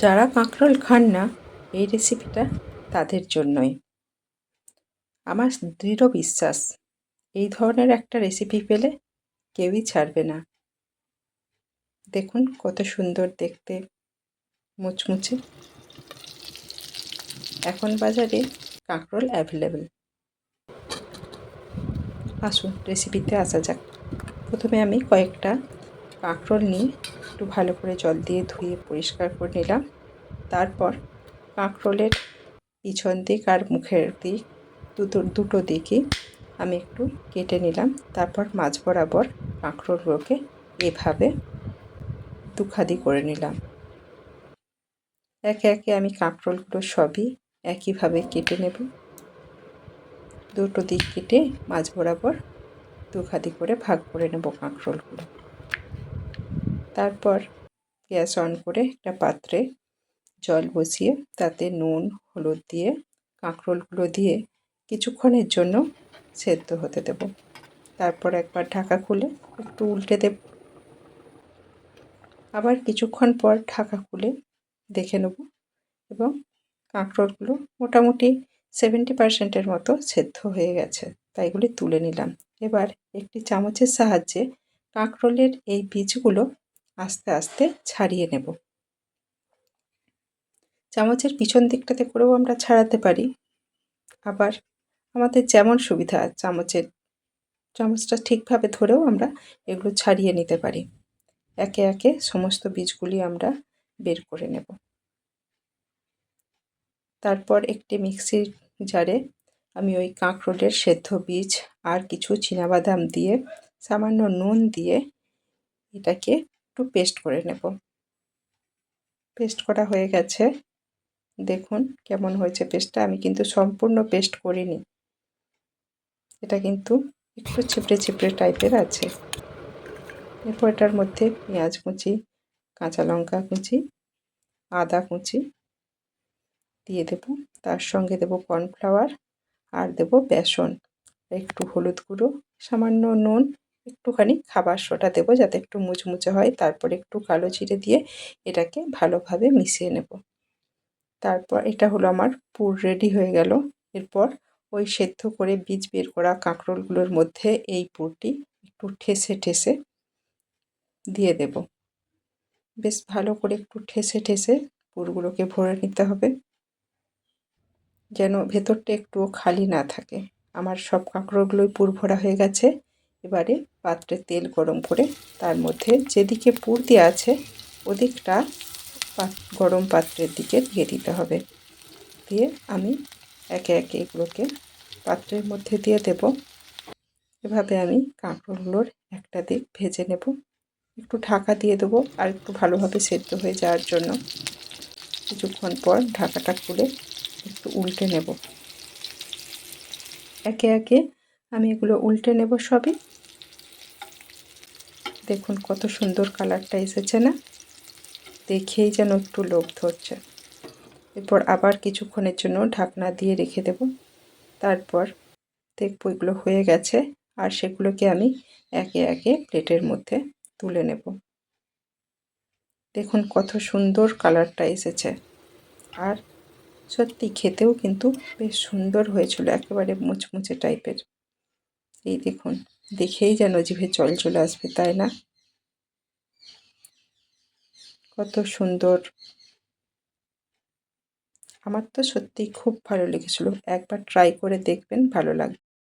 যারা কাঁকরোল খান না এই রেসিপিটা তাদের জন্যই। আমার দৃঢ় বিশ্বাস এই ধরনের একটা রেসিপি পেলে কেউই ছাড়বে না। দেখুন কত সুন্দর দেখতে, মুচমুচে। এখন বাজারে কাঁকরোল অ্যাভেলেবেল। আসুন রেসিপিতে আসা যাক। প্রথমে আমি কয়েকটা কাঁকরোল নিয়ে একটু ভালো করে জল দিয়ে ধুয়ে পরিষ্কার করে নিলাম। তারপর কাঁকরোলের পিছন দিক আর মুখের দিক দুটো দিকই আমি একটু কেটে নিলাম। তারপর মাঝ বরাবর কাঁকরোলগুলোকে এভাবে দুখাদি করে নিলাম। একে একে আমি কাঁকরোলগুলো সবই একইভাবে কেটে নেব। দুটো দিক কেটে মাঝ বরাবর দুখাদি করে ভাগ করে নেব কাঁকরোলগুলো। তারপর গ্যাস অন করে একটা পাত্রে জল বসিয়ে তাতে নুন হলুদ দিয়ে কাঁকরোলগুলো দিয়ে কিছুক্ষণের জন্য সেদ্ধ হতে দেব। তারপর একবার ঢাকা খুলে একটু উল্টে দেব। আবার কিছুক্ষণ পর ঢাকা খুলে দেখে নেব এবং কাঁকরোলগুলো মোটামুটি 70% মতো সেদ্ধ হয়ে গেছে, তাই এগুলি তুলে নিলাম। এবার একটি চামচের সাহায্যে কাঁকরোলের এই বীজগুলো আস্তে আস্তে ছাড়িয়ে নেব। চামচের পিছন দিকটাতে করেও আমরা ছাড়াতে পারি, আবার আমাদের যেমন সুবিধা চামচটা ঠিকভাবে ধরেও আমরা এগুলো ছাড়িয়ে নিতে পারি। একে একে সমস্ত বীজগুলি আমরা বের করে নেব। তারপর একটি মিক্সির জারে আমি ওই কাঁকরোলের সেদ্ধ বীজ আর কিছু চীনাবাদাম দিয়ে সামান্য নুন দিয়ে এটাকে একটু পেস্ট করে নেব। পেস্ট করা হয়ে গেছে, দেখুন কেমন হয়েছে পেস্টটা। আমি কিন্তু সম্পূর্ণ পেস্ট করিনি, এটা কিন্তু একটু ছিপড়ে ছিপড়ে টাইপের আছে। এরপর এটার মধ্যে পেঁয়াজ কুচি, কাঁচা লঙ্কা কুচি, আদা কুচি দিয়ে দেব। তার সঙ্গে দেব কর্নফ্লাওয়ার আর দেব বেসন, একটু হলুদ গুঁড়ো, সামান্য নুন, একটুখানি খাবার সোডা দেবো যাতে একটু মুচমুচে হয়। তারপর একটু কালো জিরে দিয়ে এটাকে ভালোভাবে মিশিয়ে নেব। তারপর এটা হলো আমার পুর রেডি হয়ে গেল। এরপর ওই সেদ্ধ করে বীজ বের করা কাঁকরোলগুলোর মধ্যে এই পুরটি একটু ঠেসে ঠেসে দিয়ে দেব। বেশ ভালো করে একটু ঠেসে ঠেসে পুরগুলোকে ভরে নিতে হবে, যেন ভেতরটা একটুও খালি না থাকে। আমার সব কাঁকরোলগুলোই পুর ভরা হয়ে গেছে। এবারে পাত্রে তেল গরম করে তার মধ্যে যেদিকে পুর দেওয়া আছে ওদিকটা গরম পাত্রের দিকে দিয়ে দিতে হবে। দিয়ে আমি একে একে এগুলোকে পাত্রের মধ্যে দিয়ে দেব। এভাবে আমি কাঁকরোলগুলোর একটা দিক ভেজে নেব। একটু ঢাকা দিয়ে দেবো আর একটু ভালোভাবে সেদ্ধ হয়ে যাওয়ার জন্য। কিছুক্ষণ পর ঢাকাটা খুলে একটু উল্টে নেব। একে একে আমি এগুলো উল্টে নেব সবই। দেখুন কত সুন্দর কালারটা এসেছে না, দেখেই যেন একটু লোভ ধরছে। এরপর আবার কিছুক্ষণের জন্য ঢাকনা দিয়ে রেখে দেব। তারপর দেখবো এগুলো হয়ে গেছে আর সেগুলোকে আমি একে একে প্লেটের মধ্যে তুলে নেব। দেখুন কত সুন্দর কালারটা এসেছে, আর সত্যি খেতেও কিন্তু বেশ সুন্দর হয়েছিল, একেবারে মুচমুচে টাইপের। এই দেখুন, দেখেই যেন জিভে জল চলে আসবে, তাই না? কত সুন্দর। আমার তো সত্যিই খুব ভালো লেগেছিল, একবার ট্রাই করে দেখবেন, ভালো লাগবে।